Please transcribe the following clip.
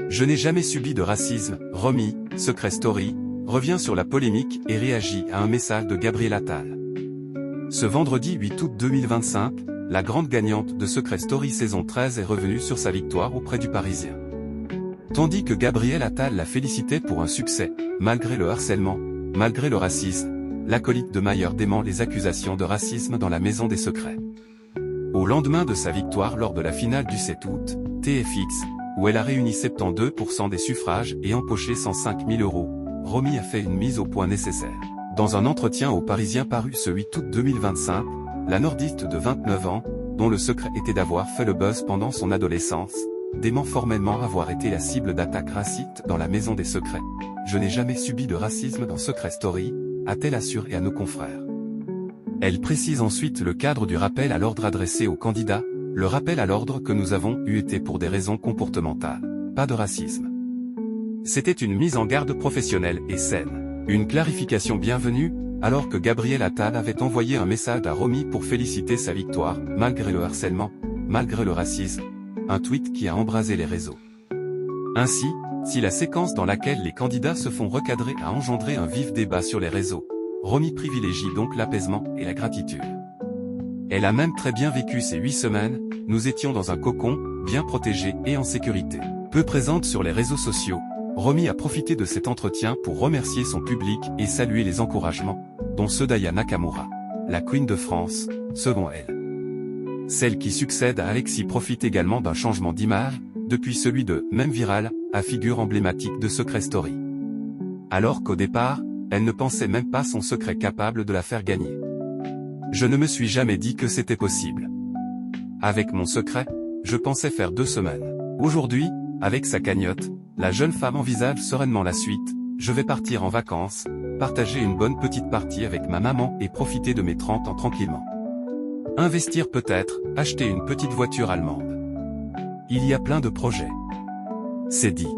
Je n'ai jamais subi de racisme. Romy, Secret Story, revient sur la polémique et réagit à un message de Gabriel Attal. Ce vendredi 8 août 2025, la grande gagnante de Secret Story saison 13 est revenue sur sa victoire auprès du Parisien. Tandis que Gabriel Attal la félicitait pour un succès, malgré le harcèlement, malgré le racisme, l'acolyte de Mayer dément les accusations de racisme dans la Maison des Secrets. Au lendemain de sa victoire lors de la finale du 7 août, TFX, où elle a réuni 72% des suffrages et empoché 105 000 €, Romy a fait une mise au point nécessaire. Dans un entretien au Parisien paru ce 8 août 2025, la nordiste de 29 ans, dont le secret était d'avoir fait le buzz pendant son adolescence, dément formellement avoir été la cible d'attaques racistes dans la Maison des Secrets. Je n'ai jamais subi de racisme dans Secret Story, a-t-elle assuré à nos confrères. Elle précise ensuite le cadre du rappel à l'ordre adressé aux candidats. Le rappel à l'ordre que nous avons eu était pour des raisons comportementales, pas de racisme. C'était une mise en garde professionnelle et saine. Une clarification bienvenue, alors que Gabriel Attal avait envoyé un message à Romy pour féliciter sa victoire, malgré le harcèlement, malgré le racisme. Un tweet qui a embrasé les réseaux. Ainsi, si la séquence dans laquelle les candidats se font recadrer a engendré un vif débat sur les réseaux, Romy privilégie donc l'apaisement et la gratitude. Elle a même très bien vécu ces 8 semaines, nous étions dans un cocon, bien protégés et en sécurité. Peu présente sur les réseaux sociaux, Romy a profité de cet entretien pour remercier son public et saluer les encouragements, dont ceux d'Aya Nakamura, la Queen de France, selon elle. Celle qui succède à Alexis profite également d'un changement d'image, depuis celui de « même viral » à figure emblématique de Secret Story. Alors qu'au départ, elle ne pensait même pas son secret capable de la faire gagner. Je ne me suis jamais dit que c'était possible. Avec mon secret, je pensais faire 2 semaines. Aujourd'hui, avec sa cagnotte, la jeune femme envisage sereinement la suite. Je vais partir en vacances, partager une bonne petite partie avec ma maman et profiter de mes 30 ans tranquillement. Investir peut-être, acheter une petite voiture allemande. Il y a plein de projets. C'est dit.